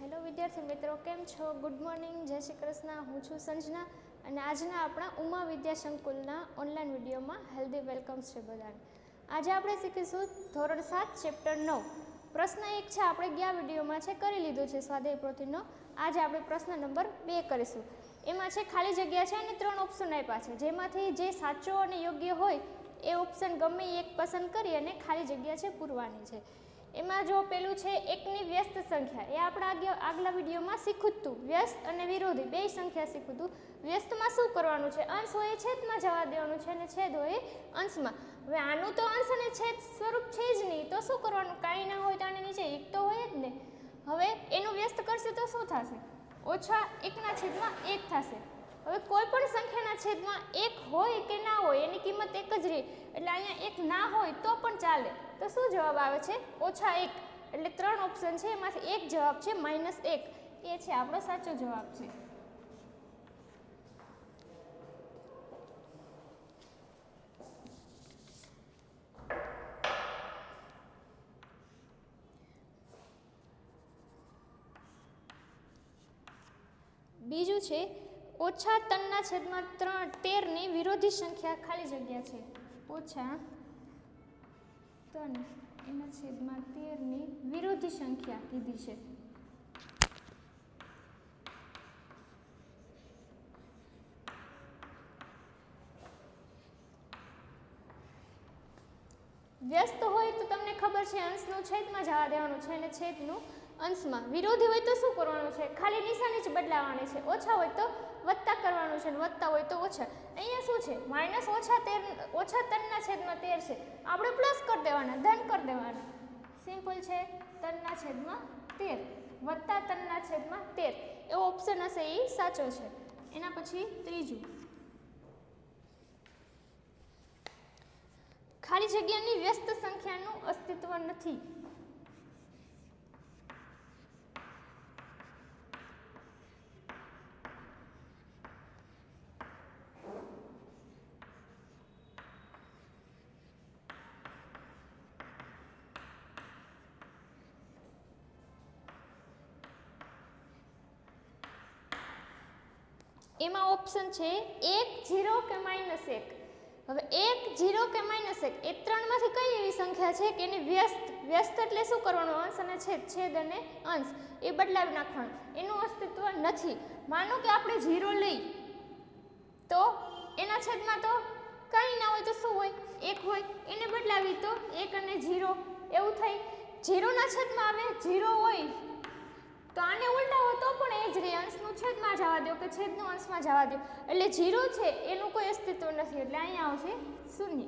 Hello विद्यार्थी मित्रों, केम छो? गुड मॉर्निंग, जय श्री कृष्ण। हूँ छू संजना और आज अपना उमा विद्या संकुलना ऑनलाइन विडियो में हेल्दी वेलकम्स है बधाने। आज आप शीखीशू धोरण 7 चेप्टर 9 प्रश्न 1 है। આપણે ગયા વિડીયોમાં છે કરી લીધું છે સ્વાધ્યાય પોથીનો। आज આપણે પ્રશ્ન નંબર 2 કરીશું। એમાં છે ખાલી જગ્યા છે અને 3 ઓપ્શન આપ્યા છે, જેમાંથી જે સાચો અને યોગ્ય હોય એ ઓપ્શન ગમે એક પસંદ કરી અને ખાલી જગ્યા છે પૂરવાની છે। એમાં જો પેલું છે એકની વ્યસ્ત સંખ્યા, એ આપણે આગલા વિડીયોમાં શીખ્યું હતું। વ્યસ્ત અને વિરોધી બે સંખ્યા શીખ્યું હતું। વ્યસ્તમાં શું કરવાનું છે? અંશ હોય છેદમાં જવા દેવાનું છે અને છેદ હોય અંશમાં। હવે આનું તો અંશ અને છેદ સ્વરૂપ છે જ નહીં, તો શું કરવાનું? કાંઈ ના હોય તો આની નીચે એક તો હોય જ ને। હવે એનું વ્યસ્ત કરશે તો શું થશે? ઓછા 1 છેદમાં 1 થશે। હવે કોઈ પણ સંખ્યાના છેદમાં 1 હોય કે ના હોય એની કિંમત એક જ રહે, એટલે અહીંયા 1 ના હોય તો પણ ચાલે। તો શું જવાબ આવે છે? ઓછા 1। એટલે 3 ઓપ્શન છે, એમાંથી એક જવાબ છે -1, એ છે આપણો સાચો જવાબ છે। बीजू है ओछा 3/13 ની વિરોધી સંખ્યા ખાલી જગ્યા છે। ઓછા 3/13 ની વિરોધી સંખ્યા કીધી છે। व्यस्त હોય તો તમને ખબર છે અંશનું છેદમાં જવા દેવાનું છે અને છેદનું અંશમાં। વિરોધી હોય તો શું કરવાનું છે? ખાલી નિશાની જ બદલાવાની છે। ઓછા હોય તો વત્તા કરવાનું છે અને વત્તા હોય તો ઓછા। અહીંયા શું છે? -3/13 છે, આપણે પ્લસ કરી દેવાના, ધન કરી દેવાના। સિમ્પલ છે। 3/13 વત્તા 3/13 એવો ઓપ્શન હશે, એ સાચો છે। એના પછી ત્રીજું, ખાલી જગ્યાની વ્યસ્ત સંખ્યાનું અસ્તિત્વ નથી। એમાં ઓપ્શન છે 1, 0 કે -1। હવે 1, 0 કે -1 એ ત્રણમાંથી કઈ એવી સંખ્યા છે કે એની વ્યસ્ત એટલે શું કરવાનું? અંશ અને છેદ અને અંશ એ બદલાવી નાખવાનું, એનું અસ્તિત્વ નથી। માનો કે આપણે 0 લઈ તો એના છેદમાં તો કંઈ ના હોય તો શું હોય? 1 હોય। એને બદલાવી તો 1 અને 0 એવું થઈ। 0 ના છેદમાં આવે 0 હોય તો આને ઉલટાવો તો પણ એ જ રહે, અંશનું છેદમાં જવા દો કે છેદનું અંશમાં જવા દો, એટલે 0 છે એનું કોઈ અસ્તિત્વ નથી, એટલે અહીંયા આવશે 0।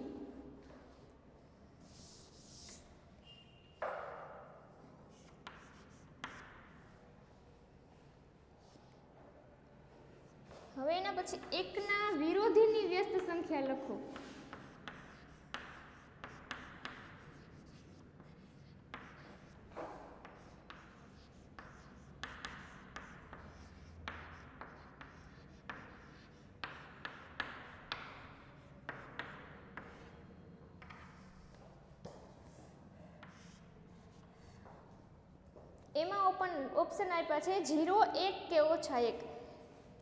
હવે એના પછી 1ના વિરોધીની વ્યસ્ત સંખ્યા લખો। એમાં ઓપ્શન આપ્યા છે 0, 1 કે -1।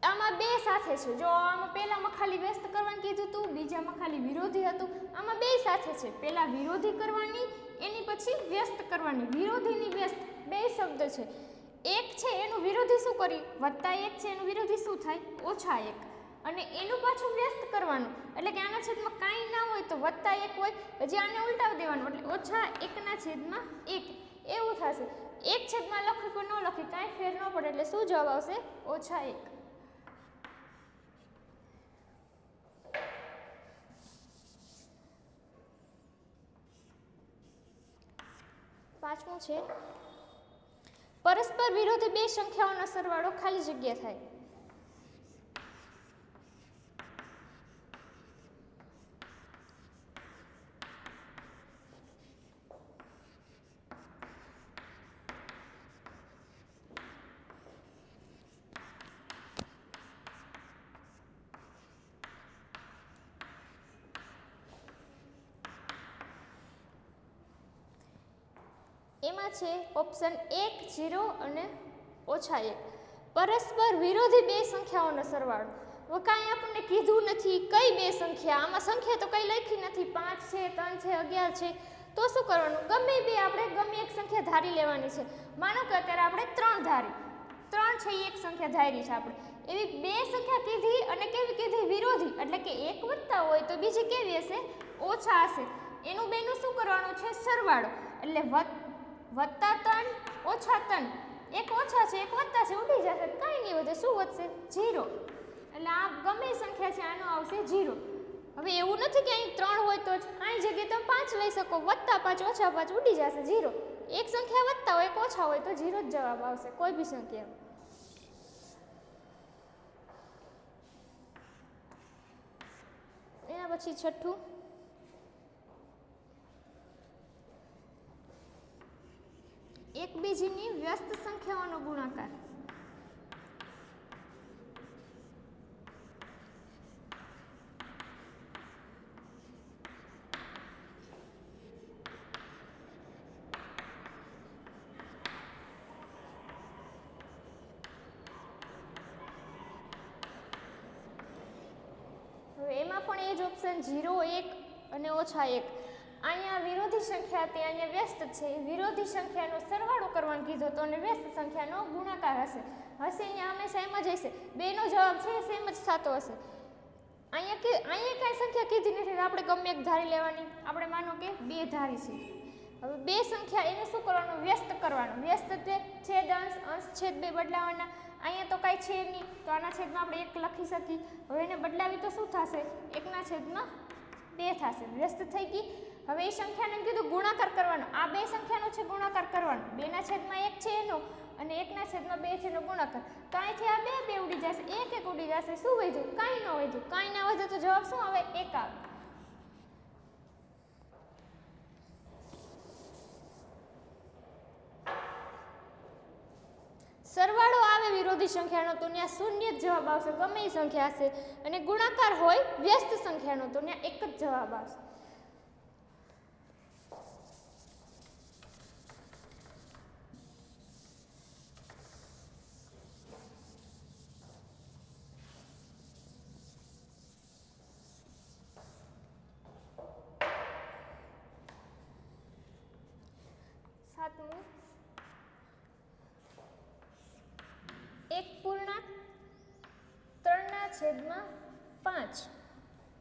આમાં બે સાથે છે। જો આમાં પહેલામાં ખાલી વ્યસ્ત કરવાનું કીધું હતું, બીજામાં ખાલી વિરોધી હતું। આમાં બે સાથે છે, પહેલા વિરોધી કરવાની, એની પછી વ્યસ્ત કરવાની। વિરોધીની વ્યસ્ત બે શબ્દ છે। 1 છે એનું વિરોધી શું કરી? +1 છે એનું વિરોધી શું થાય? -1। અને એનું પાછું વ્યસ્ત કરવાનું, એટલે કે આના છેદમાં કાંઈ ના હોય તો +1 હોય, હજી આને ઉલટાવી દેવાનું, એટલે -1/1 એવું થશે। 1 છેદમાં લખી કે ન લખી કાંઈ ફેર ન પડે, એટલે શું જવાબ આવશે? -1। પાંચમું છે પરસ્પર વિરોધી બે સંખ્યાઓનો સરવાળો ખાલી જગ્યા થાય। એમાં છે ઓપ્શન 1, 0 અને ઓછા 1. પરસ્પર વિરોધી બે સંખ્યાઓનો સરવાળો. હવે કાંઈ આપણને કીધું નથી કઈ બે સંખ્યા, આમાં સંખ્યા તો કંઈ લખી નથી, 5 છે, 3 છે, 11 છે, તો શું કરવાનું? ગમે બે આપણે ગમે એક સંખ્યા ધારી લેવાની છે. માનો કે અત્યારે આપણે 3 ધારી, 3 છે એ એક સંખ્યા ધારી છે આપણે. એવી બે સંખ્યા કીધી અને કેવી કીધી? વિરોધી, એટલે કે એક વત્તા હોય તો બીજી કેવી હશે? ઓછા હશે. એનું બેનું શું કરવાનું છે? સરવાળો. એટલે વત્તા 3 ઓછા 3, એક ઓછા છે એક વત્તા છે, ઉડી જશે, કાંઈ નહીં વધે. શું વધશે? 0. એટલે આ ગમે સંખ્યા છે આનો આવશે 0. હવે એવું નથી કે અહીં 3 હોય તો જ, અહીં જગ્યાએ તમે 5 લઈ શકો, વત્તા 5 ઓછા 5 ઉડી જશે 0. એક સંખ્યા વત્તા હોય એક ઓછા હોય તો 0 જ જવાબ આવશે, કોઈ બી સંખ્યા. એના પછી છઠ્ઠું, એકબીજીની વ્યસ્ત સંખ્યાઓનો ગુણાકાર. એમાં પણ એ જ ઓપ્શન 0, 1 અને ઓછા 1. અહીંયા વિરોધી સંખ્યા હતી, અહીંયા વ્યસ્ત છે. વિરોધી સંખ્યાનો સરવાળો કરવાનું કીધો તો અને વ્યસ્ત સંખ્યાનો ગુણાકાર હશે. અહીંયા હંમેશા એમ જ હશે, બેનો જવાબ છે સેમ જ થતો હશે. અહીંયા કાંઈ સંખ્યા કીધી નથી તો આપણે ગમે એક ધારી લેવાની. આપણે માનો કે 2 ધારી છે. હવે બે સંખ્યા એને શું કરવાનું? વ્યસ્ત કરવાનું. વ્યસ્ત એટલે છેદ અંશ, અંશ છેદ બે બદલાવાના. અહીંયા તો કાંઈ છે નહીં તો આના છેદમાં આપણે 1 લખી શકીએ. હવે એને બદલાવી તો શું થશે? 1/2 થશે. વ્યસ્ત થઈ ગઈ. હવે એ સંખ્યાને કીધું ગુણાકાર કરવાનો. આ બે સંખ્યાનો છે ગુણાકાર કરવાનો. 2/1 છે એનો અને 1/2 છે એનો ગુણાકાર. તો અહીંથી આ બે ઉડી જશે, 1 ઉડી જશે. શું વધ્યું? કાંઈ ન વધ્યું. કાંઈ ના વધે તો જવાબ શું આવે? 1 આવે. સરવાળો આવે વિરોધી સંખ્યાનો તો ત્યાં શૂન્ય જ જવાબ આવશે, ગમે એ સંખ્યા હશે. અને ગુણાકાર હોય વ્યસ્ત સંખ્યાનો તો ત્યાં એક જ જવાબ આવશે. સાતમું, 1/3/5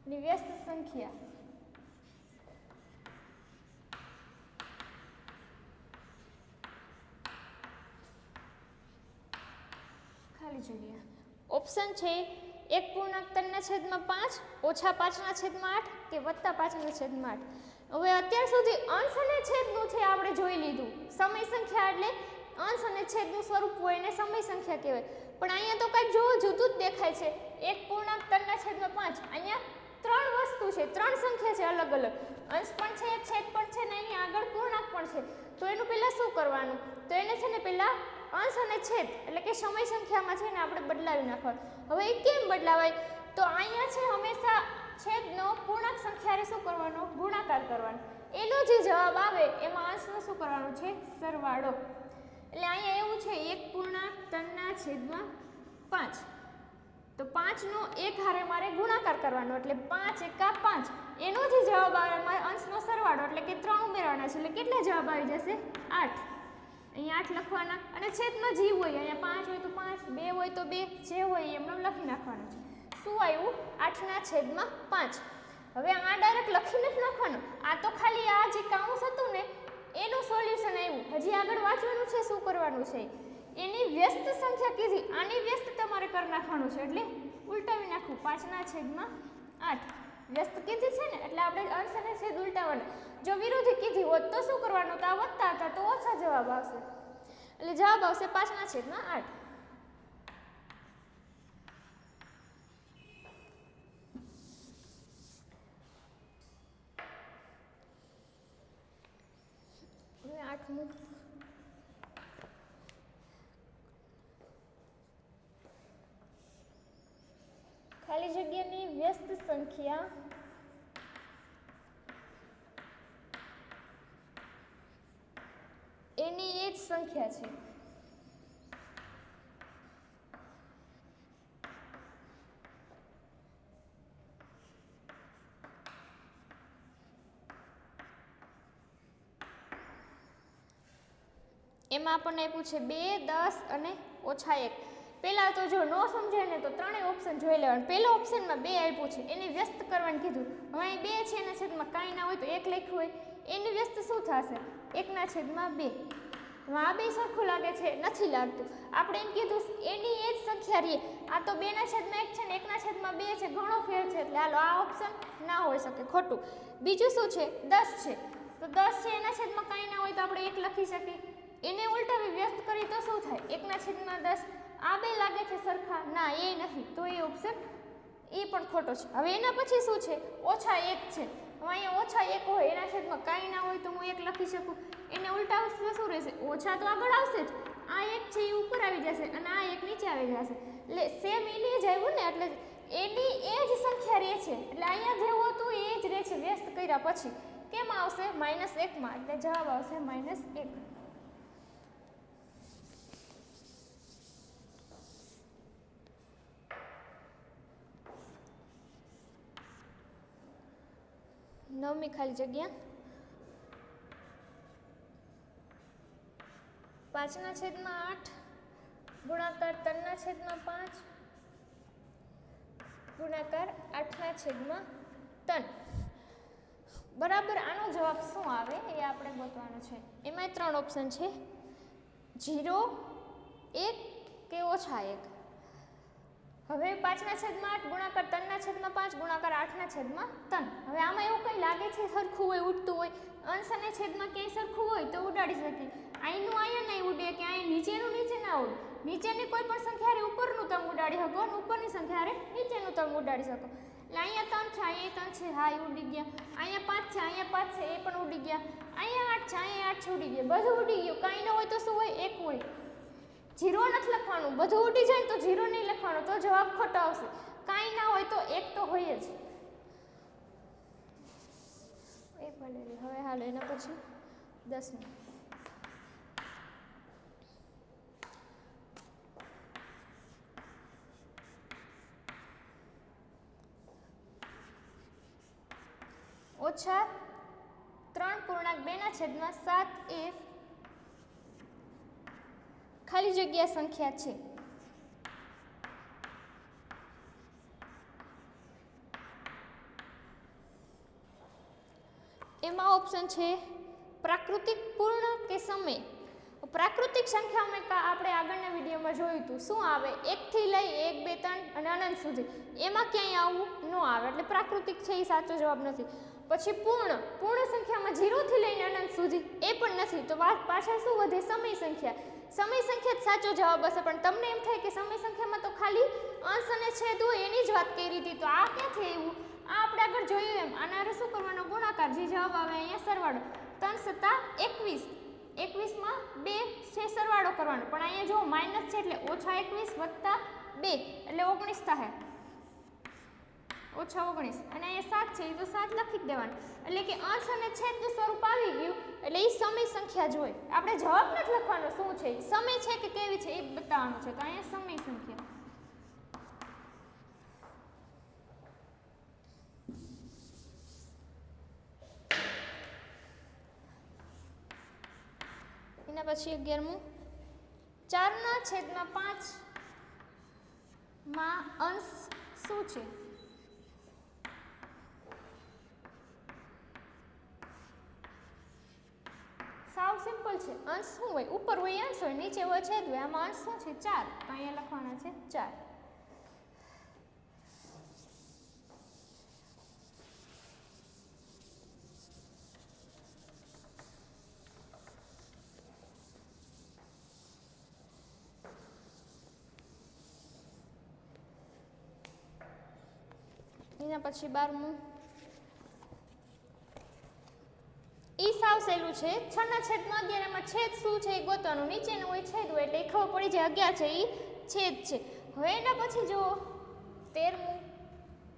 ની વ્યસ્ત સંખ્યા. ખાલી જગ્યા. ઓપ્શન છે 1/3/5 ઓછા 5/8 કે વત્તા 5/8. હવે અત્યાર સુધી અંશ અને છેદનું છે આપણે જોઈ લીધું. સમય સંખ્યા એટલે અંશ અને છેદનું સ્વરૂપ હોય એને સમય સંખ્યા કહેવાય. પણ અહીંયા તો કંઈક જો જુદું જ દેખાય છે. 1/3/5 અહીંયા 3 વસ્તુ છે, 3 સંખ્યા છે અલગ અલગ. અંશ પણ છે, છેદ પણ છે ને અહીંયા આગળ પૂર્ણાંક પણ છે. તો એનું પહેલાં શું કરવાનું? તો એને છે ને પહેલાં અંશ અને છેદ એટલે કે સમય સંખ્યામાં છે ને આપણે બદલાવી નાખવાનું. હવે એ કેમ બદલાવાય? તો અહીંયા છે હંમેશા છેદનો પૂર્ણાંક સંખ્યાને શું કરવાનો? ગુણાકાર કરવાનો. એનો જે જવાબ આવે એમાં અંશનો શું કરવાનો છે? સરવાળો. એટલે અહીંયા એવું છે 1/3/5 તો 5નો એક હારે મારે ગુણાકાર કરવાનો એટલે 5 એકા 5. એનો જે જવાબ આવે એમાં અંશનો સરવાળો એટલે કે 3 ઉમેરવાના છે એટલે કેટલા જવાબ આવી જશે? 8. અહીંયા 8 લખવાના અને છેદમાં જે હોય અહીંયા 5 હોય તો 5, 2 હોય તો 2, જે હોય એમનો લખી નાખવાનું છે. શું આવ્યું? 8/5. હવે આ ડાયરેક્ટ લખીને જ નાખવાનું. આ તો ખાલી આ જે કાઉન્સ હતું ને એનું સોલ્યુશન આવ્યું. હજી આગળ વાંચવાનું છે, શું કરવાનું છે? એની વ્યસ્ત સંખ્યા કીધી, આની વ્યસ્ત તમારે કરી નાખવાનું છે એટલે ઉલટાવી નાખવું. 5/8 વ્યસ્ત કીધી છે ને એટલે આપણે અંશ અને છેદ ઉલટાવવાના. જો વિરોધી કીધી હોત તો શું કરવાનું? તો આ વત્તા હતા તો ઓછા જવાબ આવશે એટલે જવાબ આવશે 5/8. હવે 8મું, ખાલી જગ્યાની વ્યસ્ત સંખ્યા એની એ જ સંખ્યા છે એમાં આપણને આપ્યું છે 2, 10 અને -1. પહેલાં તો જો ન સમજાય ને તો ત્રણેય ઓપ્શન જોઈ લેવાનું. પહેલા ઓપ્શનમાં 2 આપ્યું છે, એને વ્યસ્ત કરવાનું કીધું. હવે અહીં 2 છે એના છેદમાં કાંઈ ના હોય તો 1 લખ્યું હોય, એનું વ્યસ્ત શું થશે? 1/2. આ બે સરખું લાગે છે? નથી લાગતું. આપણે એમ કીધું એની એ જ સંખ્યા રહી. આ તો 2/1 છે ને 1/2 છે, ઘણો ફેર છે, એટલે હાલો આ ઓપ્શન ના હોઈ શકે, ખોટું. બીજું શું છે? 10 છે, તો 10 છે એના છેદમાં કાંઈ ના હોય તો આપણે 1 લખી શકીએ. એને ઉલટાવી વ્યસ્ત કરી તો શું થાય? 1/10. આ બે લાગે છે સરખા? ના, એ નહીં, તો એ ઓપ્શન એ પણ ખોટો છે. હવે એના પછી શું છે? -1 છે. હવે અહીંયા -1 હોય એના છેદમાં કાંઈ ના હોય તો હું 1 લખી શકું. એને ઉલટાવશે તો શું રહેશે? ઓછા તો આગળ આવશે જ. આ 1 છે એ ઉપર આવી જશે અને આ 1 નીચે આવી જશે, એટલે સેમ એની જ આવ્યું ને, એટલે એની એ જ સંખ્યા રહે છે. એટલે અહીંયા જેવું હતું એ જ રહે છે વ્યસ્ત કર્યા પછી. કેમ આવશે? -1 એટલે જવાબ આવશે -1. નવમી ખાલી જગ્યા 5/8 ગુણાકાર 3/5 ગુણાકાર 8/3. બરાબર. આનો જવાબ શું આવે એ આપણે ગોતવાનો છે. એમાં 3 ઓપ્શન છે, 0, 1 કે -1. હવે 5/8 ગુણાકાર 3/5 ગુણાકાર 8/3. હવે આમાં એવું કંઈ લાગે છે સરખું હોય, ઉડતું હોય? અંશ અને છેદમાં ક્યાંય સરખું હોય તો ઉડાડી શકીએ. અહીંનું અહીંયા નહીં ઉડે કે અહીં નીચેનું નીચે ના ઉડે. નીચેની કોઈ પણ સંખ્યા હારે ઉપરનું તમે ઉડાડી શકો અને ઉપરની સંખ્યા હારે નીચેનું તમે ઉડાડી શકો. એટલે અહીંયા 3 છે, અહીંયા 3 છે, હા એ ઉડી ગયા. અહીંયા 5 છે, અહીંયા 5 છે, એ પણ ઉડી ગયા. અહીંયા 8 છે, અહીંયા 8 છે, ઉડી ગયા. બધું ઉડી ગયું. કાંઈ ન હોય તો શું હોય? 1 હોય. 0 નથી લખવાનું. બધું ઉડી જાય તો 0 નહીં લખવાનું, તો જવાબ ખોટો આવશે. કાંઈ ના હોય તો 1 તો હોય જ. એ ભલે. હવે હાલો એના પછી 10મી. -3.2/7 એ ખાલી જગ્યા સંખ્યા છે. એમાં ઓપ્શન છે પ્રાકૃતિક, પૂર્ણ કે સમય. પ્રાકૃતિક સંખ્યામાં આપણે આગળના વિડીયોમાં જોયું હતું શું આવે? 1 થી લઈ 1, 2, 3 અને અનંત સુધી. એમાં ક્યાંય આવું ન આવે, એટલે પ્રાકૃતિક છે એ સાચો જવાબ નથી. પછી પૂર્ણ સંખ્યામાં 0 થી લઈને અનંત સુધી એ પણ નથી. તો પાછળ શું વધે? સમય સંખ્યા. સમય સંખ્યા જ સાચો જવાબ હશે. પણ તમને એમ થાય કે સમય સંખ્યામાં તો ખાલી અંશ અને છેદ હોય એની જ વાત કરી હતી, તો આ ક્યાંથી આવ્યું? આ આપણે આગળ જોયું એમ. આના શું કરવાનો? ગુણાકાર. જે જવાબ આવે અહીંયા સરવાળો. 3 × 7 = 21. 21માં 2 છે, સરવાળો કરવાનો. પણ અહીંયા જો માઇનસ છે એટલે -21 + 2 એટલે 19 થાય. -19 અને અહીંયા 7 છે, એ તો 7 લખી જ દેવાનું. એટલે કે અંશ અને છેદનું સ્વરૂપ આવી ગયું, એટલે એ સમય સંખ્યા જ હોય. આપણે જવાબ નથી લખવાનો શું છે, સમય છે કે કેવી છે એ બતાવવાનું છે. તો અહીંયા સમય સંખ્યા. એના પછી 11મું 4/5 માં અંશ શું છે? સાવ સિમ્પલ છે. અંશ શું હોય? ઉપર હોય અંશ હોય, નીચે હોય છેદ હોય. આમાં અંશ શું છે? 4. તો અહીંયા લખવાના છે 4. એના પછી 12મું ઈ સાવ સહેલું છે. 6/11 એમાં છેદ શું છે એ ગોતવાનું. નીચેનું હોય છેદ હોય એટલે ખબર પડી જાય 11 છે એ છેદ છે. હવે એના પછી જો 13મું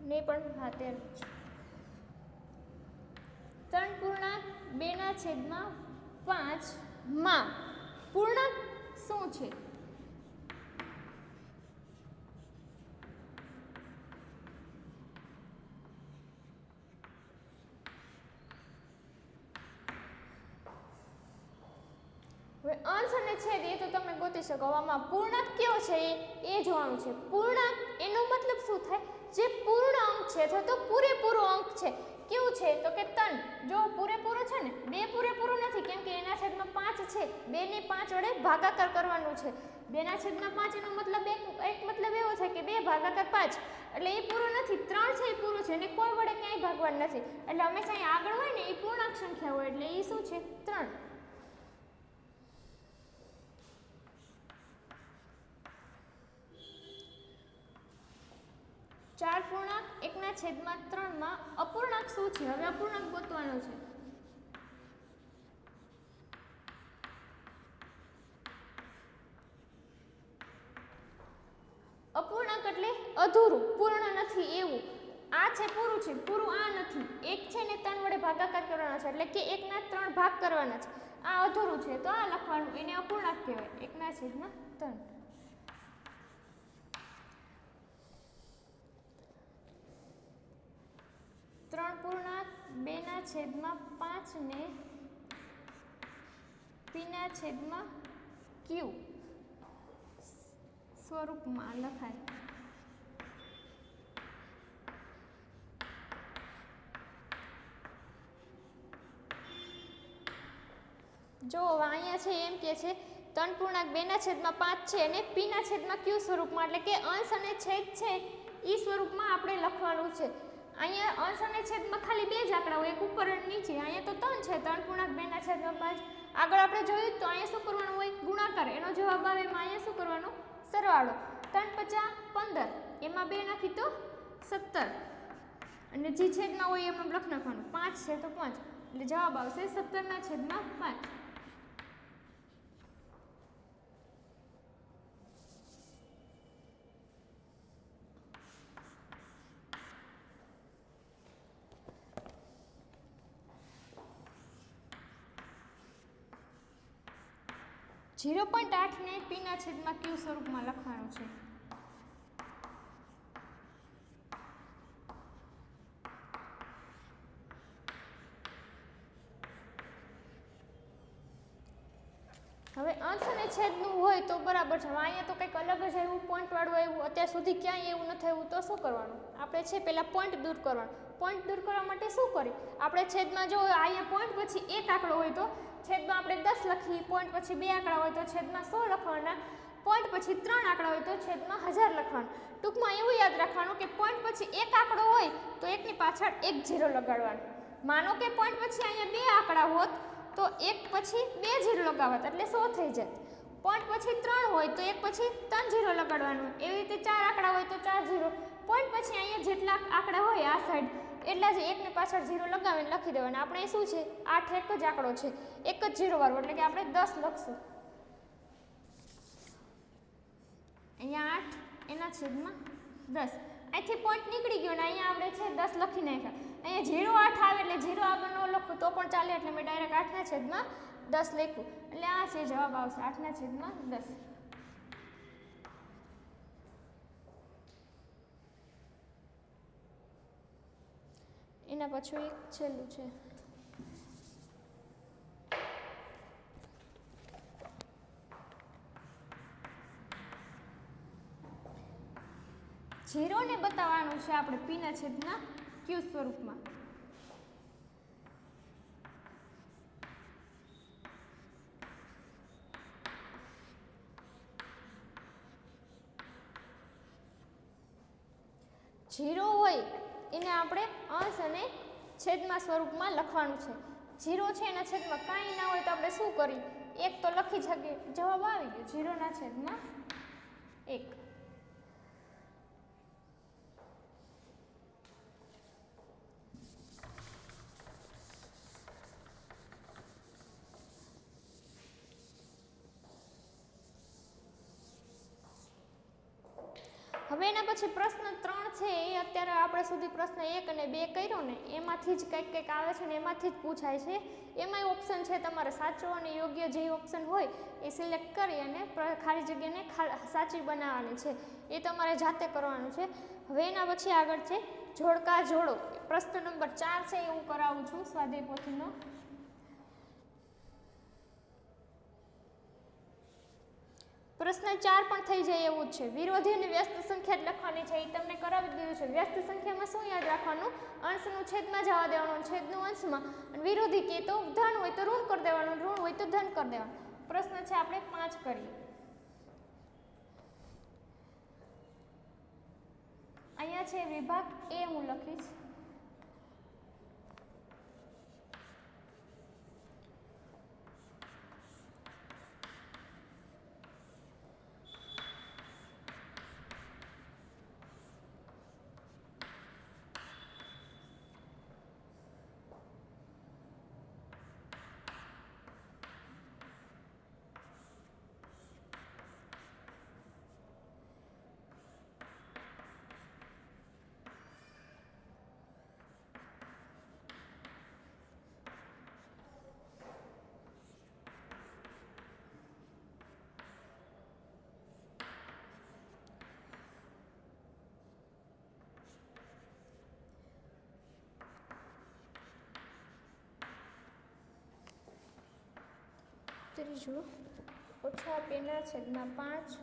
ને પણ હા 13 3.2/5 માં પૂર્ણાંક શું છે? હવે અંશ અને છેદ એ તો તમે ગોતી શકો. આમાં પૂર્ણાંક કયો છે એ જોવાનું છે. પૂર્ણાંક એનો મતલબ શું થાય? જે પૂર્ણ અંક છે અથવા તો પૂરેપૂરો અંક છે. કેવું છે તો કે 3. જો પૂરેપૂરો છે ને, 2 પૂરેપૂરો નથી કેમ કે એના છેદમાં 5 છે. 2 ને 5 વડે ભાગાકાર કરવાનું છે. 2 ના છેદમાં 5 એનો મતલબ એક મતલબ એવો થાય કે 2 ભાગાકાર 5 એટલે એ પૂરો નથી. 3 છે એ પૂરો છે અને કોઈ વડે ક્યાંય ભાગવાનું નથી. એટલે હંમેશા અહીં આગળ હોય ને એ પૂર્ણાંક સંખ્યા હોય એટલે એ શું છે 3. 4 પૂર્ણાંક 1/3 માં અપૂર્ણાંક શું છે? હવે અપૂર્ણાંક ગોતવાનો છે. અપૂર્ણાંક એટલે અધૂરું, પૂર્ણ નથી એવું. આ છે પૂરું છે, પૂરું આ નથી. 1 છે ને 3 વડે ભાગાકાર કરવાનો છે એટલે કે 1/3 ભાગ કરવાના છે. આ અધૂરું છે તો આ લખવાનું, એને અપૂર્ણાંક કહેવાય. 1/3. 3 પૂર્ણાંક 2/5 ને p/q સ્વરૂપમાં લખાય. જો અહીંયા છે એમ કે છે 3 પૂર્ણાંક 2/5 છે અને p/q સ્વરૂપમાં એટલે કે અંશ અને છેદ છે એ સ્વરૂપમાં આપણે લખવાનું છે. અહીંયા અંશ અને છેદમાં ખાલી 2 જ આંકડા હોય, એક ઉપર અને નીચે. અહીંયા તો 3 છે. 3 પૂર્ણાંક 2/5. આગળ આપણે જોયું તો અહીંયા શું કરવાનું હોય? ગુણાકાર. એનો જવાબ આવે એમાં અહીંયા શું કરવાનું? સરવાળો. 3×5 = 15. એમાં 2 નાખી તો 17 અને જે છેદમાં હોય એમાં લખ નાખવાનું. 5 છે તો 5 એટલે જવાબ આવશે 17/5. જીરો 0.8 ને p/q સ્વરૂપમાં લખવાનું છે. હવે અંશ અને છેદનું હોય તો બરાબર છે. અહીંયા તો કંઈક અલગ જ એવું પોઈન્ટવાળું આવ્યું. અત્યાર સુધી ક્યાંય એવું ન થયું તો શું કરવાનું? આપણે છે પહેલાં પોઈન્ટ દૂર કરવાનું. પોઈન્ટ દૂર કરવા માટે શું કરીએ? આપણે છેદમાં જો અહીંયા પોઈન્ટ પછી એક આંકડો હોય તો છેદમાં આપણે 10 લખીએ. પોઈન્ટ પછી 2 આંકડા હોય તો છેદમાં 100 લખવાના. પોઈન્ટ પછી 3 આંકડા હોય તો છેદમાં 1000 લખવાનું. ટૂંકમાં એવું યાદ રાખવાનું કે પોઈન્ટ પછી એક આંકડો હોય તો એકની પાછળ 1 0 લગાડવાનું. માનો કે પોઈન્ટ પછી અહીંયા 2 આંકડા હોત તો 1 પછી 2 0 લગાવત એટલે 100 થઈ જાય. પોઈન્ટ પછી 3 હોય તો 1 પછી 3 0 લગાડવાનું. એવી રીતે 4 આંકડા હોય તો 4 0. પોઈન્ટ પછી અહીંયા જેટલા આંકડા હોય આ સાઈડ એટલા જ એકની પાછળ 0 લગાવીને લખી દેવાના. આપણે શું છે 8 એક જ આંકડો છે, એક જ 0 વાળો એટલે કે આપણે 10 લખશું. અહીંયા 8 એના છેદમાં 10. અહીંથી પોઈન્ટ નીકળી ગયો ને અહીંયા આપણે છે 10 લખી નાખ્યા. અહીંયા 0 8 આવે એટલે 0 આગળ ન લખું તો પણ ચાલે એટલે મેં ડાયરેક્ટ 8/10 લખ્યું. એટલે આ છે જવાબ આવશે 8/10. એના પછી એક છેલ્લું છે. જીરોને બતાવવાનું છે આપણે p/q સ્વરૂપમાં. જીરો હોય એને આપણે અંશ અને છેદમાં સ્વરૂપમાં લખવાનું છે. જીરો છે એના છેદમાં કાંઈ ના હોય તો આપણે શું કરીએ? એક તો લખી શકીએ. જવાબ આવી ગયો 0/1. હવે એના પછી પ્રશ્ન 3 છે એ અત્યારે આપણે સુધી પ્રશ્ન 1 અને 2 કર્યો ને એમાંથી જ કંઈક આવે છે ને એમાંથી જ પૂછાય છે. એમાંય ઓપ્શન છે તમારે સાચો અને યોગ્ય જે ઓપ્શન હોય એ સિલેક્ટ કરી અને ખાલી જગ્યાને સાચી બનાવવાની છે. એ તમારે જાતે કરવાનું છે. હવે એના પછી આગળ છે જોડકા જોડો. પ્રશ્ન નંબર 4 છે એ હું કરાવું છું સ્વાધ્યાય પોથીનો. પ્રશ્ન 4 પણ થઈ જાય એવું જ છે. વિરોધી અને વ્યસ્ત સંખ્યા જ લખવાની છે, એ તમને કરાવી દીધું છે. વ્યસ્ત સંખ્યામાં શું યાદ રાખવાનું? અંશનું છેદમાં જવા દેવાનું, છેદનું અંશમાં. અને વિરોધી કે તો ધન હોય તો ઋણ કરી દેવાનું, ઋણ હોય તો ધન કરી દેવાનું. પ્રશ્ન છે આપણે 5 કરીએ. અહીંયા છે વિભાગ એ હું લખીશ. ત્રીજું ઓછા 2/5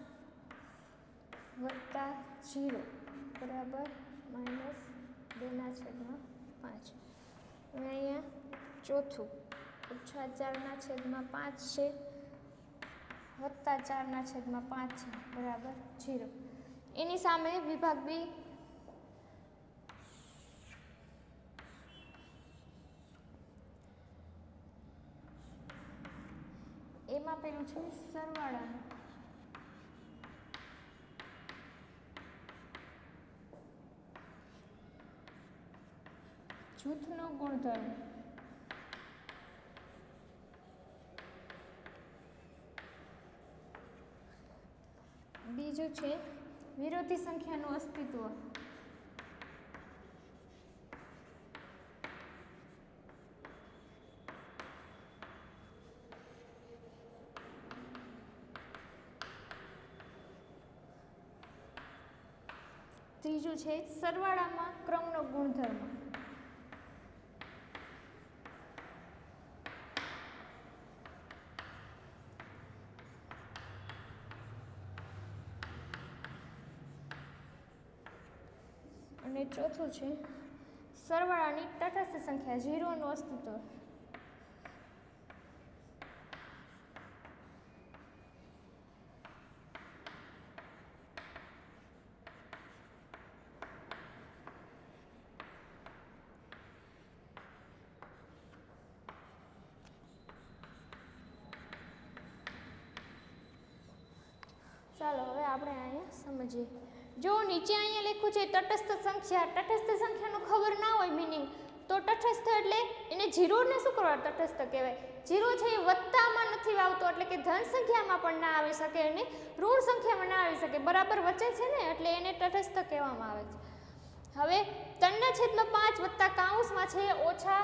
વત્તા 0 બરાબર -2/5. અને અહીંયા ચોથું ઓછા 4/5 છે વત્તા 4/5 છે બરાબર 0. એની સામે વિભાગ બી એમાં પેલું છે સરવાળાનું. જૂથનો ગુણધર્મ. બીજું છે વિરોધી સંખ્યાનું અસ્તિત્વ. ત્રીજું છે સરવાળામાં ક્રમનો ગુણધર્મ. અને ચોથું છે સરવાળાની તટસ્થ સંખ્યા 0 નું અસ્તિત્વ. ચાલો હવે આપણે અહીંયા સમજીએ. જો નીચે અહીંયા લખ્યું છે તટસ્થ સંખ્યા. તટસ્થ સંખ્યાનું ખબર ના હોય મિનિંગ તો તટસ્થ એટલે એને 0 ને શું કરવા તટસ્થ કહેવાય? 0 છે એ વત્તામાં નથી આવતો એટલે કે ધન સંખ્યામાં પણ ના આવી શકે અને ઋણ સંખ્યામાં ના આવી શકે, બરાબર વચ્ચે છે ને એટલે એને તટસ્થ કહેવામાં આવે છે. હવે 3/5 વત્તા કાઉન્સમાં છે ઓછા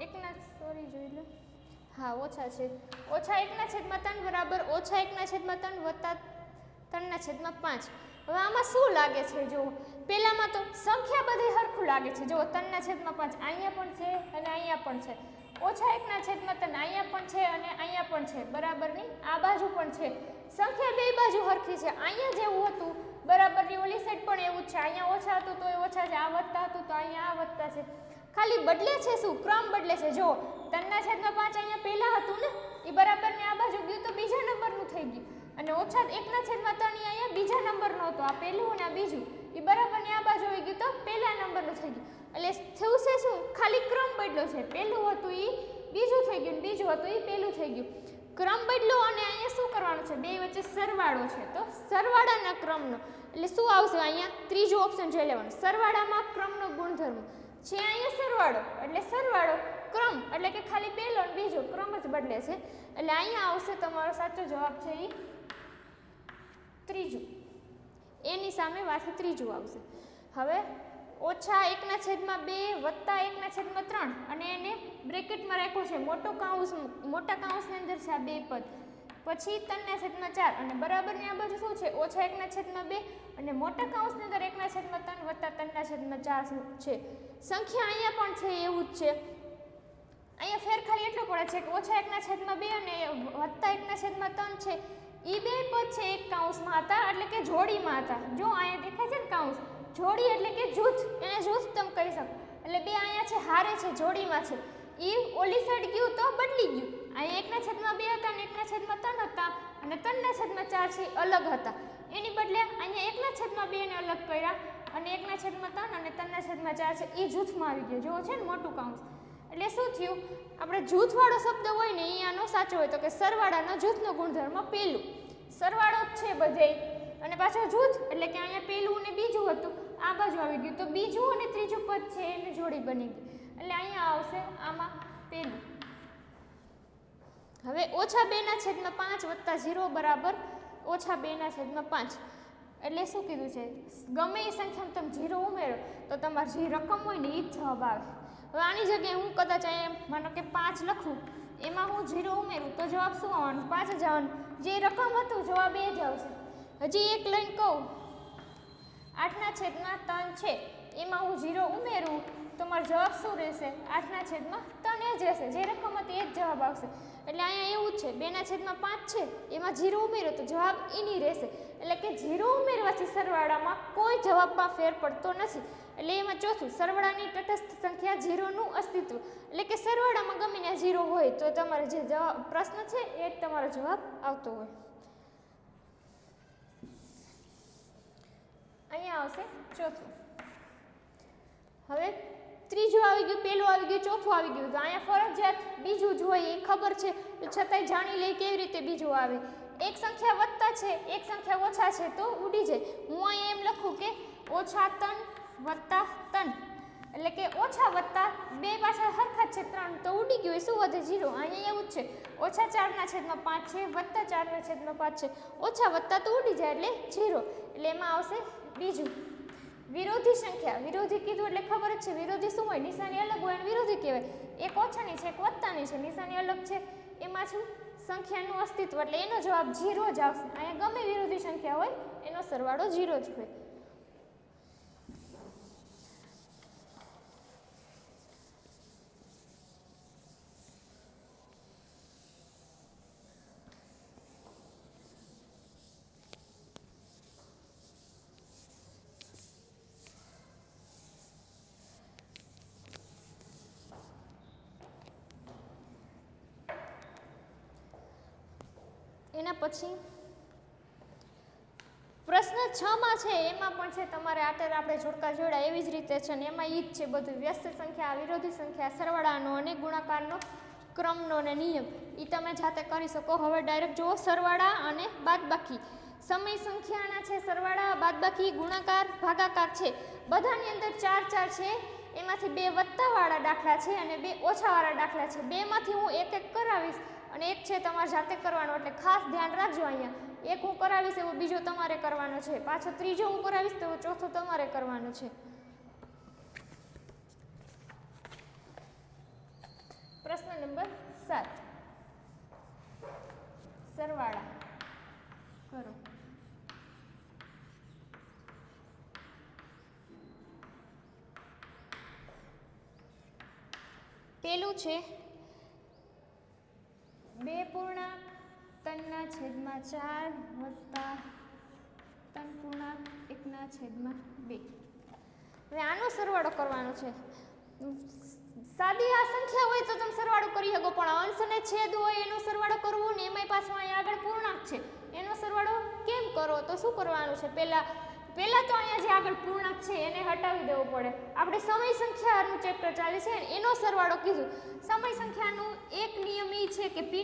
1 સોરી જોઈ લો, હા ઓછા છે ઓછા 1/3 બરાબર ઓછા 1/3 વત્તા 3/5. હવે આમાં શું લાગે છે? જો પહેલામાં તો સંખ્યા બધી સરખું લાગે છે. જો 3/5 અહીંયા પણ છે અને અહીંયા પણ છે, ઓછા 1/3 અહીંયા પણ છે અને અહીંયા પણ છે, બરાબરની આ બાજુ પણ છે. સંખ્યા બે બાજુ સરખી છે. અહીંયા જેવું હતું બરાબરની ઓલી સાઈડ પણ એવું જ છે. અહીંયા ઓછા હતું તો એ ઓછા છે, આ વત્તા હતું તો અહીંયા આ વત્તા છે. ખાલી બદલે છે શું? ક્રમ બદલે છે. જો 3/5 અહીંયા પહેલા હતું ને એ બરાબરની આ બાજુ ગયું તો બીજા નંબરનું થઈ ગયું અને ઓછા 1/3 અહીંયા બીજા નંબરનો હતો, આ પહેલું અને આ બીજું એ બરાબરની આ બાજુ આવી ગયું તો પહેલા નંબરનું થઈ ગયું. એટલે થયું છે શું? ખાલી ક્રમ બદલ્યો છે. પહેલું હતું એ બીજું થઈ ગયું, બીજું હતું એ પહેલું થઈ ગયું. ક્રમ બદલો અને અહીંયા શું કરવાનું છે? બે વચ્ચે સરવાળો છે તો સરવાળાના ક્રમનો એટલે શું આવશે? અહીંયા ત્રીજું ઓપ્શન જોઈ લેવાનું. સરવાળામાં ક્રમનો ગુણધર્મ છે. અહીંયા સરવાળો એટલે સરવાળો, ક્રમ એટલે કે ખાલી પહેલો અને બીજો ક્રમ જ બદલે છે એટલે અહીંયા આવશે તમારો સાચો જવાબ છે એ ત્રીજું. એની સામે પાછું ત્રીજું આવશે. હવે ઓછા 1/2 વત્તા 1/3 અને એને બ્રેકેટમાં રાખ્યું છે મોટા કાઉન્સની અંદર છે આ બે પદ, પછી 3/4 અને બરાબરની આ બાજુ શું છે? ઓછા 1/2 અને મોટા કાઉન્સની અંદર 1/3 વત્તા 3/4 છે. સંખ્યા અહીંયા પણ છે એવું જ છે. અહીંયા ફેર ખાલી એટલો પડે છે કે -1/2 અને +1/3 છે એ બે પદ છે એક કૌંસમાં હતા એટલે કે જોડીમાં હતા. જો અહીંયા દેખાય છે ને કૌંસ, જોડી એટલે કે જૂથ, એને જૂથ તમે કહી શકો. એટલે બે અહીંયા છે હારે છે, જોડીમાં છે. એ ઓલી સાઈડ ગયું તો બદલી ગયું. અહીંયા 1/2 હતા અને 1/3 હતા અને 3/4 છે અલગ હતા. એની બદલે અહીંયા 1/2 ને અલગ કર્યા અને 1/3 અને 3/4 છે એ જૂથમાં આવી ગયો. જો છે ને મોટું કૌંસ. એટલે શું થયું, આપણે જૂથવાળો શબ્દ હોય ને એ આનો સાચો હોય તો કે સરવાળાનો જૂથનો ગુણધર્મ પેલું. સરવાળો જ છે બધે અને પાછો જૂથ એટલે કે અહીંયા પેલું અને બીજું હતું, આ બાજુ આવી ગયું તો બીજું અને ત્રીજું પદ છે એની જોડી બની ગઈ. એટલે અહીંયા આવશે આમાં પેલું. હવે -2/5 + 0 બરાબર -2/5. એટલે શું કીધું છે, ગમે એ સંખ્યામાં તમે 0 ઉમેરો તો તમારે જે રકમ હોય ને એ જ જવાબ આવે. હવે આની જગ્યાએ હું કદાચ અહીંયા માનો કે 5 લખું, એમાં હું 0 ઉમેરું તો જવાબ શું આવવાનું, 5 જ આવવાનું. જે રકમ હતું જવાબ એ જ આવશે. હજી એક લાઈન કહું, 8/3 છે એમાં હું 0 ઉમેરું તો મારો જવાબ શું રહેશે, 8/3 એ જ રહેશે. જે રકમ હતી એ જ જવાબ આવશે. એટલે અહીંયા એવું જ છે, 2/5 છે એમાં 0 ઉમેરો તો જવાબ એની રહેશે. એટલે કે 0 ઉમેરવાથી સરવાળામાં કોઈ જવાબમાં ફેર પડતો નથી. એટલે એમાં ચોથું, સરવાળાની તટસ્થ સંખ્યા 0નું અસ્તિત્વ. એટલે કે સરવાળામાં ગમે ત્યાં 0 હોય તો તમારે જે જવાબ પ્રશ્ન છે એ જ તમારો જવાબ આવતો હોય. અહીંયા આવશે ચોથું. હવે ત્રીજું આવી ગયું, પેલું આવી ગયું, ચોથું આવી ગયું. તો અહીંયા ફરજિયાત બીજું જ હોય એ ખબર છે, તો છતાંય જાણી લઈ કેવી રીતે બીજું આવે. એક સંખ્યા વત્તા છે, એક સંખ્યા ઓછા છે તો ઉડી જાય. હું અહીંયા એમ લખું કે -3 + 3 એટલે કે ઓછા વત્તા બે પાછળ હરખા છે 3 તો ઉડી ગયું. શું વધે, 0. અહીંયા એવું જ છે, -4/5 છે +4/5 છે, ઓછા વત્તા તો ઉડી જાય એટલે 0. એટલે એમાં આવશે બીજું. વિરોધી સંખ્યા, વિરોધી કીધું એટલે ખબર જ છે વિરોધી શું હોય, નિશાની અલગ હોય અને વિરોધી કહેવાય. એક ઓછાની છે એક વત્તાની છે, નિશાની અલગ છે, એમાં શું સંખ્યાનું અસ્તિત્વ એટલે એનો જવાબ 0 જ આવશે. અહીંયા ગમે વિરોધી સંખ્યા હોય એનો સરવાળો 0 જ હોય. એના પછી પ્રશ્ન 6માં છે એમાં પણ છે તમારે આપણે જોડકા જોડ્યા એવી જ રીતે છે ને એમાં ઈ જ છે બધું. વ્યસ્ત સંખ્યા, વિરોધી સંખ્યા, સરવાળાનો અને ગુણાકારનો ક્રમનો ને નિયમ એ તમે જાતે કરી શકો. હવે ડાયરેક્ટ જુઓ સરવાળા અને બાદબાકી. સમય સંખ્યાના છે સરવાળા, બાદબાકી, ગુણાકાર, ભાગાકાર છે. બધાની અંદર 4 છે. એમાંથી 2 વત્તાવાળા દાખલા છે અને 2 ઓછાવાળા દાખલા છે. બેમાંથી હું એક કરાવીશ અને એક છે તમારે જાતે કરવાનો. એટલે ખાસ ધ્યાન રાખજો, અહીંયા એક હું કરાવીશ એવો બીજો તમારે કરવાનો છે, પાછો ત્રીજો હું કરાવીશ તો ચોથો તમારે કરવાનો છે. પ્રશ્ન નંબર 7, સરવાળા કરો. પેલું છે 2.3/4 + 3.1/2. હવે આનો સરવાળો કરવાનો છે. સાદી આ સંખ્યા હોય તો તમે સરવાળો કરી શકો, પણ અંશ અને છેદ હોય એનો સરવાળો કરવો ને એમાંય પાછો અહીંયા આગળ પૂર્ણાંક છે એનો સરવાળો કેમ કરો, તો શું કરવાનું છે, પહેલા તો અહીંયા જે આગળ પૂર્ણાંક છે એને હટાવી દેવો પડે. આપણે સમય સંખ્યાનું ચેપ્ટર ચાલે છે એનો સરવાળો કીધું. સમય સંખ્યાનું એક નિયમ એ છે કે p/q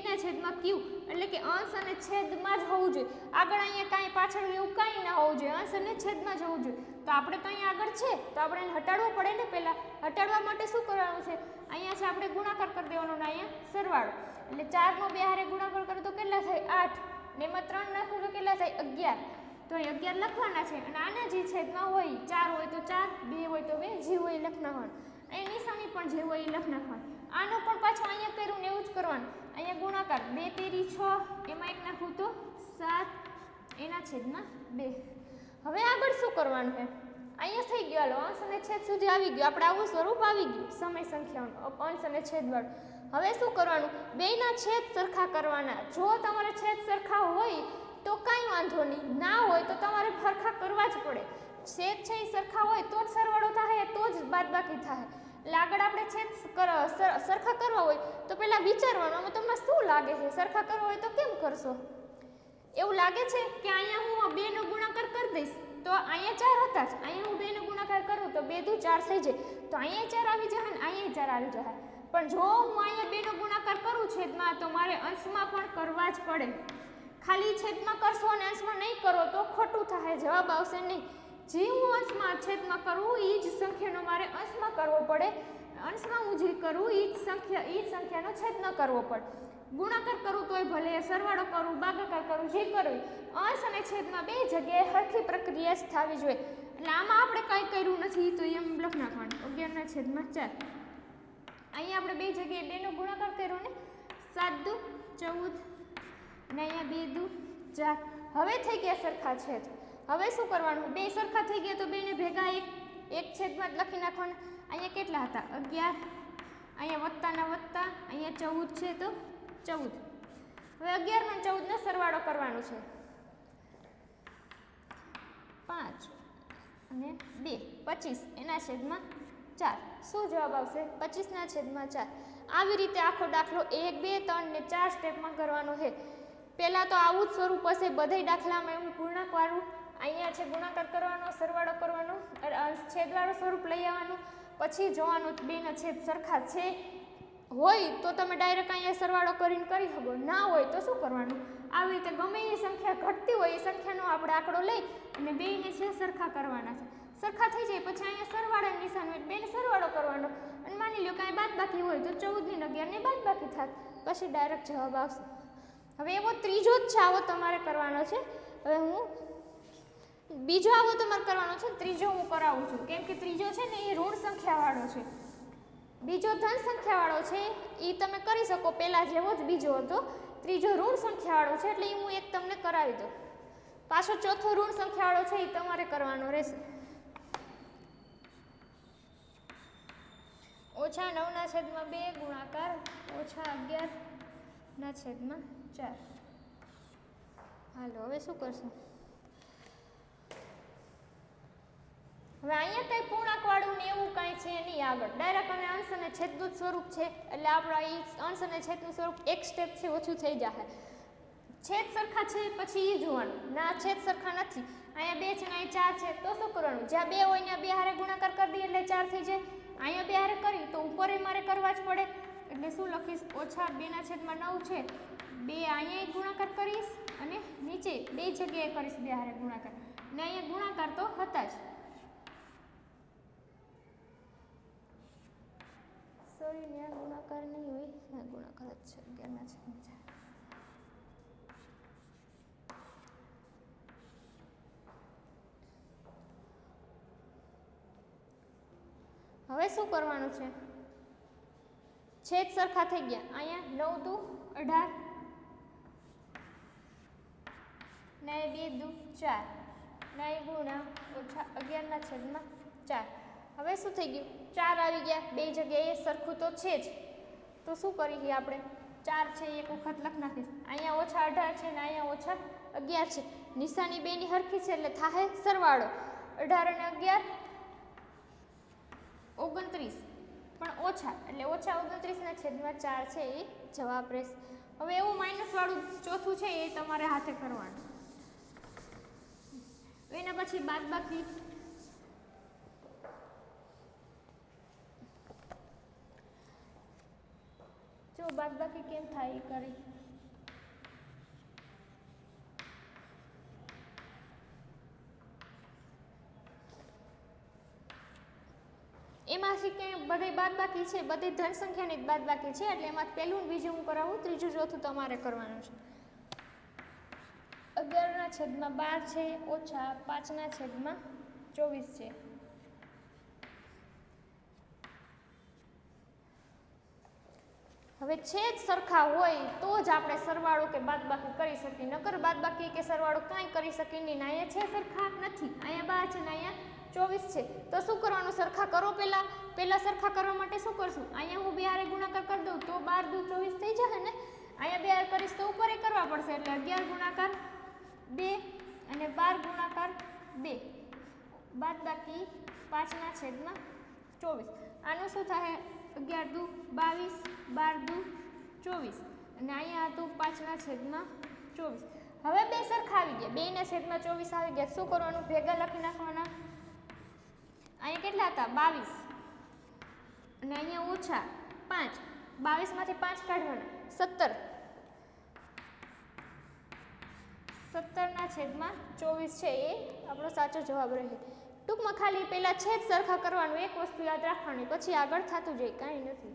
એટલે કે અંશ અને છેદમાં જ હોવું જોઈએ. આગળ અહીંયા કાંઈ પાછળ એવું કાંઈ ના હોવું જોઈએ, અંશ અને છેદમાં જ હોવું જોઈએ. તો આપણે તો અહીંયા આગળ છે તો આપણે એને હટાડવો પડે ને. પહેલાં હટાડવા માટે શું કરવાનું છે, અહીંયા છે આપણે ગુણાકાર કરી દેવાનો ને અહીંયા સરવાળો. એટલે 4નો 2 હારે ગુણાકાર કરો તો કેટલા થાય 8 ને એમાં 3 નાખો તો કેટલા થાય 11. તો અહીં 11 લખવાના છે અને આના જે છેદમાં હોય 4 હોય તો 4, 2 હોય તો 2, જે હોય એ લખ નાખવાનું. અહીં નિશાની પણ જે હોય એ લખ નાખવાનું. આનો પણ પાછું અહીંયા કર્યું ને એવું જ કરવાનું. અહીંયા ગુણાકાર 2 તેરી 6 એમાં 1 નાખવું તો 7 એના છેદમાં 2. હવે આગળ શું કરવાનું છે, અહીંયા થઈ ગયો હાલો અંશ અને છેદ સુધી આવી ગયું. આપણે આવું સ્વરૂપ આવી ગયું સમય સંખ્યાનું અંશ અને છેદવાળું. હવે શું કરવાનું, બેયના છેદ સરખા કરવાના. જો તમારે છેદ સરખા હોય તો કાંઈ વાંધો નહીં, ના હોય તો તમારે સરખા કરવા જ પડે. છેદ છે એ સરખા હોય તો જ સરવાળો થાય, તો જ બાદબાકી થાય. એટલે આગળ આપણે છેદ સરખા કરવા હોય તો પહેલાં વિચારવાનું, આમાં તમને શું લાગે છે, સરખા કરવા હોય તો કેમ કરશો? એવું લાગે છે કે અહીંયા હું 2 નો ગુણાકાર કરી દઈશ તો અહીંયા 4 હતા જ, અહીંયા હું 2 નો ગુણાકાર કરું તો 2 દુ 4 થઈ જાય, તો અહીંયા 4 આવી જાય ને અહીંયા 4 આવી જાય. પણ જો હું અહીંયા 2 નો ગુણાકાર કરું છેદમાં તો મારે અંશમાં પણ કરવા જ પડે. ખાલી છેદમાં કરશો અને અંશમાં નહીં કરો તો ખોટું થાય, જવાબ આવશે નહીં. જે હું અંશમાં છેદમાં કરું એ જ સંખ્યાનો મારે અંશમાં કરવો પડે, અંશમાં હું જે કરું એ જ સંખ્યાનો છેદ ન કરવો પડે. ગુણાકાર કરું તોય ભલે, સરવાળો કરું, ભાગાકાર કરું, જે કરું, અંશ અને છેદમાં બે જગ્યાએ સરખી પ્રક્રિયા જ થવી જોઈએ. એટલે આમાં આપણે કાંઈ કર્યું નથી તો એમ લખ નાખવાનું 11/4. અહીંયા આપણે બે જગ્યાએ 2 નો ગુણાકાર કર્યો ને, 7 દુ 14 ને અહીંયા 2 દુ 4. હવે થઈ ગયા સરખા છેદ. હવે શું કરવાનું, બે સરખા થઈ ગયા તો બેને ભેગા એક છેદમાં જ લખી નાખવાના. અહીંયા કેટલા હતા 11, અહીંયા વત્તાના વત્તા, અહીંયા 14 છે તો 14. હવે 11 અને 14 નો સરવાળો કરવાનો છે. 5 અને 2 25 એના છેદમાં 4. શું જવાબ આવશે? 25/4. આવી રીતે આખો દાખલો 1 2 3 ને 4 સ્ટેપમાં કરવાનો છે. પહેલાં તો આવું જ સ્વરૂપ હશે બધાય દાખલામાં, એવું પૂર્ણાંકવાળું. અહીંયા છે ગુણાકાર કરવાનો, સરવાળો કરવાનો, છેદવાળું સ્વરૂપ લઈ આવવાનું, પછી જોવાનું બેના છેદ સરખા છે હોય તો તમે ડાયરેક્ટ અહીંયા સરવાળો કરીને કરી શકો, ના હોય તો શું કરવાનું, આવી રીતે ગમે એ સંખ્યા ઘટતી હોય એ સંખ્યાનો આપણે આંકડો લઈ અને બેયને છે સરખા કરવાના છે. સરખા થઈ જાય પછી અહીંયા સરવાળાનું નિશાન હોય, બેને સરવાળો કરવાનો અને માની લો કાંઈ બાદબાકી હોય તો 14 ને 11 ને બાદબાકી થાય, પછી ડાયરેક્ટ જવાબ આવશે. હવે એવો ત્રીજો જ છે, આવો તમારે કરવાનો છે. હવે હું બીજો આવો તમારે કરવાનો છે, ત્રીજો હું કરાવું છું કેમ કે ત્રીજો છે ને એ ઋણ સંખ્યાવાળો છે, બીજો ધન સંખ્યાવાળો છે. એ તમે કરી શકો, પહેલાં જેવો જ બીજો હતો. ત્રીજો ઋણ સંખ્યાવાળો છે એટલે હું એક તમને કરાવી દઉં. પાછો ચોથો ઋણ સંખ્યાવાળો છે એ તમારે કરવાનો રહેશે. -9/2 ગુણાકાર -11/4. હાલો હવે શું કરશું, હવે અહીંયા કંઈ પૂર્ણાંકવાળું ને એવું કાંઈ છે નહીં, આગળ ડાયરેક્ટ અને અંશ અને છેદનું જ સ્વરૂપ છે એટલે આપણા એ અંશ અને છેદનું સ્વરૂપ એક સ્ટેપ છે ઓછું થઈ જશે. છેદ સરખા છે પછી એ જોવાનું, ના છેદ સરખા નથી, અહીંયા 2 છે ને અહીંયા 4 છે તો શું કરવાનું, જ્યાં 2 હોય ત્યાં 2 હારે ગુણાકાર કરી દઈએ એટલે 4 થઈ જાય. અહીંયા 2 હારે કરી તો ઉપર મારે કરવા જ પડે એટલે શું લખીશ, -2/9 છે, 2 અહીંયા ગુણાકાર કરીશ અને નીચે બે જગ્યાએ કરીશ 2 હારે ગુણાકાર, ને અહીંયા ગુણાકાર તો હતા જ. સોરી ત્યાં ગુણાકાર નહીં હોય, ત્યાં ગુણાકાર જ છે 11/4. હવે શું કરવાનું છે, છેદ સરખા થઈ ગયા, અહીંયા 9 દુ 18 ને 2 દુ 4 ને ગુણા -11/4. હવે શું થઈ ગયું, 4 આવી ગયા, બે જગ્યાએ સરખું તો છે જ, તો શું કરીએ આપણે, 4 છે એક વખત લખ નાખીશ, અહીંયા -18 છે ને અહીંયા -11 છે, નિશાની બેની સરખી છે એટલે થાય સરવાળો, 18 અને 11 29, પણ ઓછા એટલે -29/4 છે એ જવાબ રહેશે. હવે એવું માઇનસવાળું ચોથું છે એ તમારે હાથે કરવાનું. એના પછી બાદબાકી, જો બાદબાકી કેમ થાય એ કરી, એમાંથી કંઈ બધે બાદબાકી છે, બધી ધન સંખ્યાની જ બાદબાકી છે એટલે એમાં પહેલું ને બીજું હું કરાવું, ત્રીજું ચોથું તમારે કરવાનું છે. 11/12 છે -5/24 છે. હવે છેદ સરખા હોય તો જ આપણે સરવાળો કે બાદબાકી કરી શકીએ, નકર બાદબાકી કે સરવાળો કાંઈ કરી શકીએ નહીં. અહીંયા છે સરખા નથી, અહીંયા 12 છે ને અહીંયા 24 છે. તો શું કરવાનું? સરખા કરો. પહેલા સરખા કરવા માટે શું કરશું? અહીંયા હું 2 હારે ગુણાકાર કરી દઉં તો 12 દુ 24 થઈ જશે ને. અહીંયા 2 હારે કરીશ તો ઉપર કરવા પડશે એટલે 11 ગુણાકાર 2 અને 12 ગુણાકાર 2 બાદબાકી 5/24. આનું શું થાય? 11 દુ 22, 12 દુ 24 અને અહીંયા હતું 5/24. હવે 2 સરખા આવી ગયા, 2/24 આવી ગયા. શું કરવાનું? ભેગા લખી નાખવાના. અહીંયા કેટલા હતા? 22 અને અહીંયા ઓછા 5. 22 માંથી 5 કાઢવાના, 17. 17/24 છે એ આપણો સાચો જવાબ રહે. ટૂંકમાં ખાલી પહેલા છેદ સરખા કરવાનું, એક વસ્તુ યાદ રાખવાની, પછી આગળ થતું જાય, કાંઈ નથી.